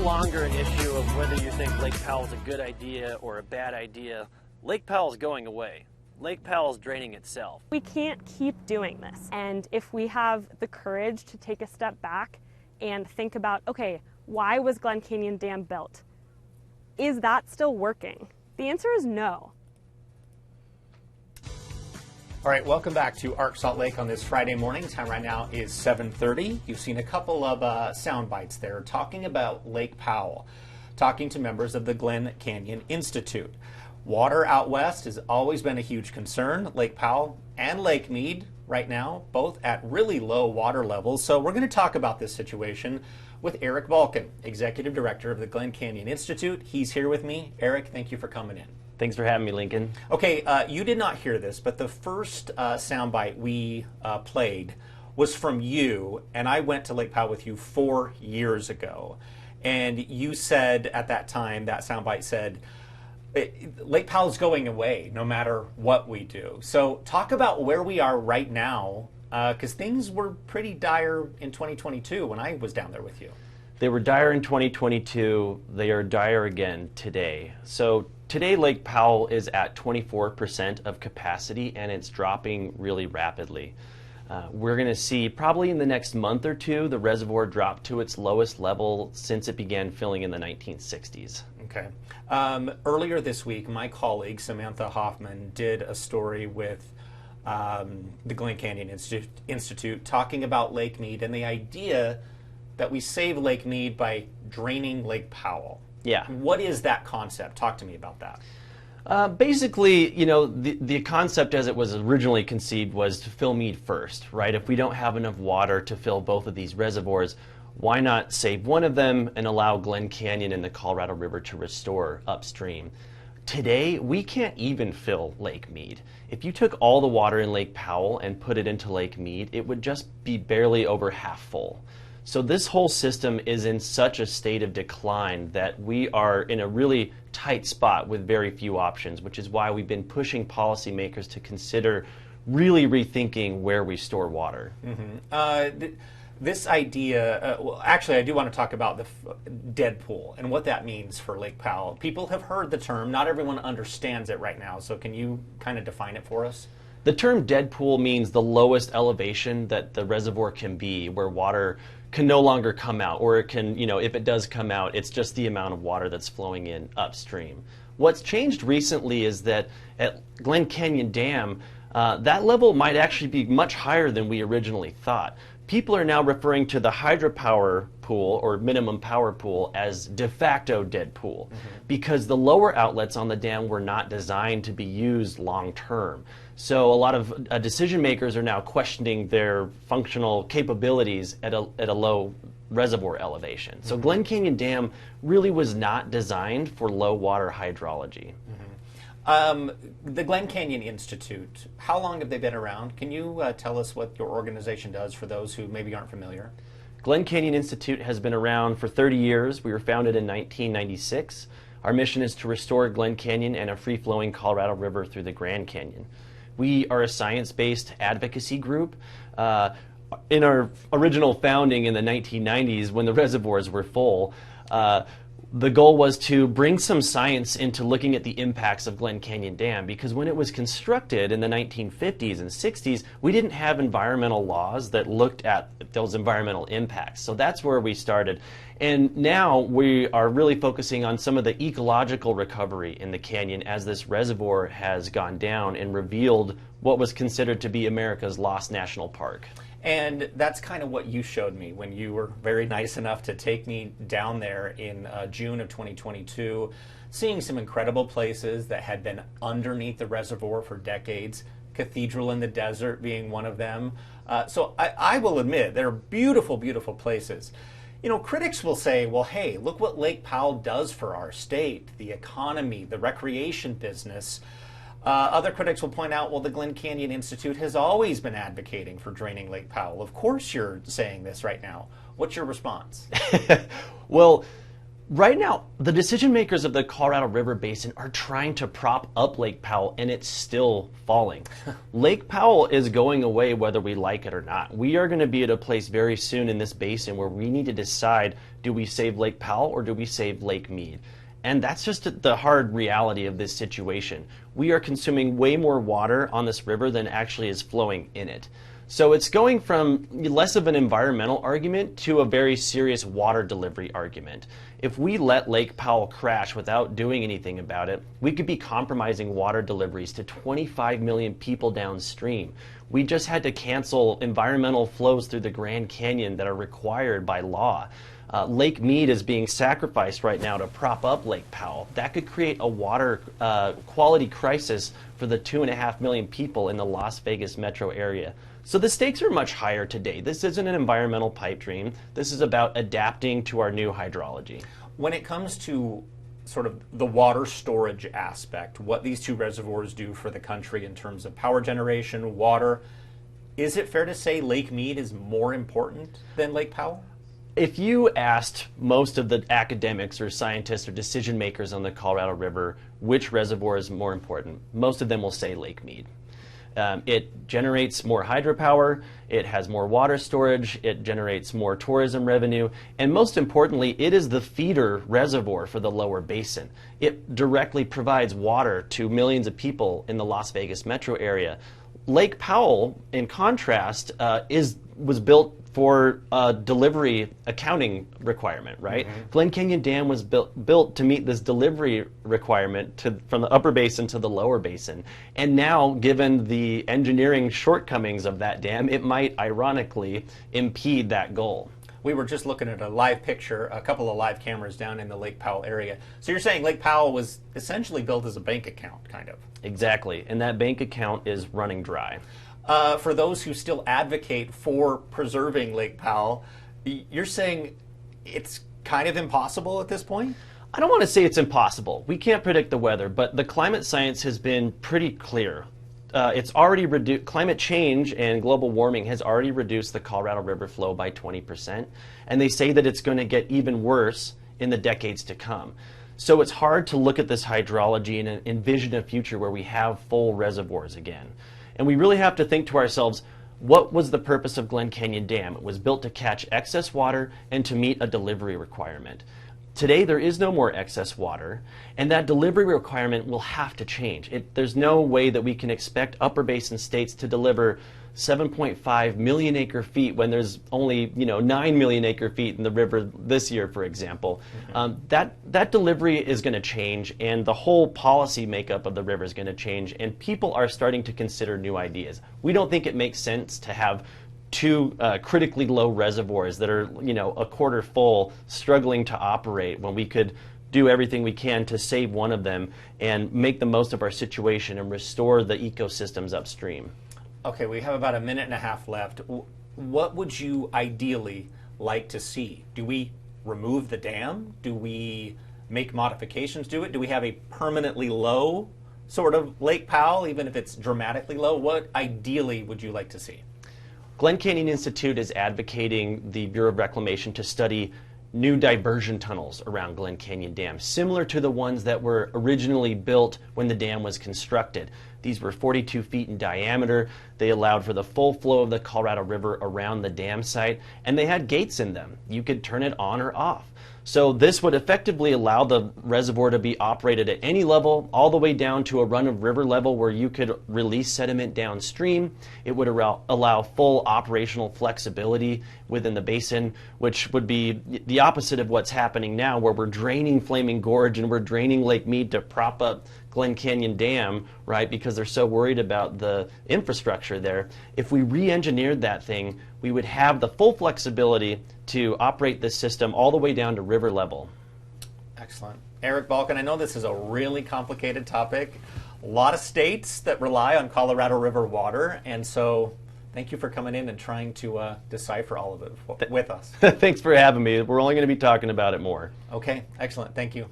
longer an issue of whether you think Lake Powell is a good idea or a bad idea. Lake Powell is going away. Lake Powell is draining itself. We can't keep doing this. And if we have the courage to take a step back and think about, okay, why was Glen Canyon Dam built? Is that still working? The answer is no. All right, welcome back to Arc Salt Lake on this Friday morning. Time right now is 7:30. You've seen a couple of sound bites there talking about Lake Powell, talking to members of the Glen Canyon Institute. Water out west has always been a huge concern. Lake Powell and Lake Mead right now, both at really low water levels. So we're going to talk about this situation with Eric Balken, Executive Director of the Glen Canyon Institute. He's here with me. Eric, thank you for coming in. Thanks for having me, Lincoln. Okay, you did not hear this, but the first soundbite we played was from you, and I went to Lake Powell with you 4 years ago. And you said at that time, that soundbite said, Lake Powell's going away no matter what we do. So talk about where we are right now, because things were pretty dire in 2022 when I was down there with you. They were dire in 2022. They are dire again today. So today, Lake Powell is at 24% of capacity, and it's dropping really rapidly. We're going to see probably in the next month or two the reservoir drop to its lowest level since it began filling in the 1960s. Okay. Earlier this week, my colleague Samantha Hoffman did a story with the Glen Canyon Institute talking about Lake Mead and the idea that we save Lake Mead by draining Lake Powell. Yeah. What is that concept? Talk to me about that. Basically, you know, the concept as it was originally conceived was to fill Mead first, right? If we don't have enough water to fill both of these reservoirs, why not save one of them and allow Glen Canyon and the Colorado River to restore upstream? Today, we can't even fill Lake Mead. If you took all the water in Lake Powell and put it into Lake Mead, it would just be barely over half full. So this whole system is in such a state of decline that we are in a really tight spot with very few options, which is why we've been pushing policymakers to consider really rethinking where we store water. Mm-hmm. This idea, well, actually, I do want to talk about the deadpool and what that means for Lake Powell. People have heard the term. Not everyone understands it right now. So can you kind of define it for us? The term deadpool means the lowest elevation that the reservoir can be, where water can no longer come out, or it can, you know, if it does come out, it's just the amount of water that's flowing in upstream. What's changed recently is that at Glen Canyon Dam, that level might actually be much higher than we originally thought. People are now referring to the hydropower pool or minimum power pool as de facto deadpool, because the lower outlets on the dam were not designed to be used long term. So a lot of decision makers are now questioning their functional capabilities at a low reservoir elevation. So Glen Canyon Dam really was not designed for low water hydrology. The Glen Canyon Institute, how long have they been around? Can you tell us what your organization does for those who maybe aren't familiar? Glen Canyon Institute has been around for 30 years. We were founded in 1996. Our mission is to restore Glen Canyon and a free-flowing Colorado River through the Grand Canyon. We are a science-based advocacy group. In our original founding in the 1990s, when the reservoirs were full, the goal was to bring some science into looking at the impacts of Glen Canyon Dam, because when it was constructed in the 1950s and 60s, we didn't have environmental laws that looked at those environmental impacts. So that's where we started. And now we are really focusing on some of the ecological recovery in the canyon as this reservoir has gone down and revealed what was considered to be America's lost national park. And that's kind of what you showed me when you were very nice enough to take me down there in June of 2022, seeing some incredible places that had been underneath the reservoir for decades, Cathedral in the Desert being one of them. So I will admit, they're beautiful, beautiful places. You know, critics will say, well, hey, look what Lake Powell does for our state, the economy, the recreation business. Other critics will point out, well, the Glen Canyon Institute has always been advocating for draining Lake Powell. Of course you're saying this right now. What's your response? Well, Right now, the decision makers of the Colorado River Basin are trying to prop up Lake Powell, and it's still falling. Lake Powell is going away whether we like it or not. We are going to be at a place very soon in this basin where we need to decide, do we save Lake Powell or do we save Lake Mead? And that's just the hard reality of this situation. We are consuming way more water on this river than actually is flowing in it. So it's going from less of an environmental argument to a very serious water delivery argument. If we let Lake Powell crash without doing anything about it, we could be compromising water deliveries to 25 million people downstream. We just had to cancel environmental flows through the Grand Canyon that are required by law. Lake Mead is being sacrificed right now to prop up Lake Powell. That could create a water quality crisis for the 2.5 million people in the Las Vegas metro area. So the stakes are much higher today. This isn't an environmental pipe dream. This is about adapting to our new hydrology. When it comes to sort of the water storage aspect, what these two reservoirs do for the country in terms of power generation, water, is it fair to say Lake Mead is more important than Lake Powell? If you asked most of the academics or scientists or decision makers on the Colorado River which reservoir is more important, most of them will say Lake Mead. It generates more hydropower, it has more water storage, it generates more tourism revenue, and most importantly, it is the feeder reservoir for the lower basin. It directly provides water to millions of people in the Las Vegas metro area. Lake Powell, in contrast, was built for a delivery accounting requirement, right? Mm-hmm. Glen Canyon Dam was built to meet this delivery requirement from the upper basin to the lower basin. And now, given the engineering shortcomings of that dam, it might ironically impede that goal. We were just looking at a live picture, a couple of live cameras down in the Lake Powell area. So you're saying Lake Powell was essentially built as a bank account, kind of? Exactly, and that bank account is running dry. For those who still advocate for preserving Lake Powell, you're saying it's kind of impossible at this point? I don't want to say it's impossible. We can't predict the weather, but the climate science has been pretty clear. It's already climate change and global warming has already reduced the Colorado River flow by 20%, and they say that it's going to get even worse in the decades to come. So it's hard to look at this hydrology and envision a future where we have full reservoirs again. And we really have to think to ourselves, what was the purpose of Glen Canyon Dam? It was built to catch excess water and to meet a delivery requirement. Today, there is no more excess water, and that delivery requirement will have to change. There's no way that we can expect upper basin states to deliver 7.5 million acre feet when there's only 9 million acre feet in the river this year, for example. Mm-hmm. That delivery is going to change, and the whole policy makeup of the river is going to change, and people are starting to consider new ideas. We don't think it makes sense to have two critically low reservoirs that are a quarter full struggling to operate when we could do everything we can to save one of them and make the most of our situation and restore the ecosystems upstream. Okay, we have about a minute and a half left. What would you ideally like to see? Do we remove the dam? Do we make modifications to it? Do we have a permanently low sort of Lake Powell, even if it's dramatically low? What ideally would you like to see? Glen Canyon Institute is advocating the Bureau of Reclamation to study new diversion tunnels around Glen Canyon Dam, similar to the ones that were originally built when the dam was constructed. These were 42 feet in diameter. They allowed for the full flow of the Colorado River around the dam site, and they had gates in them. You could turn it on or off. So this would effectively allow the reservoir to be operated at any level, all the way down to a run-of-river level where you could release sediment downstream. It would allow full operational flexibility within the basin, which would be the opposite of what's happening now, where we're draining Flaming Gorge and we're draining Lake Mead to prop up Glen Canyon Dam, right, because they're so worried about the infrastructure there. If we re-engineered that thing, we would have the full flexibility to operate this system all the way down to river level. Excellent. Eric Balken, I know this is a really complicated topic. A lot of states that rely on Colorado River water, and so thank you for coming in and trying to decipher all of it with us. Thanks for having me. We're only going to be talking about it more. Okay, excellent. Thank you.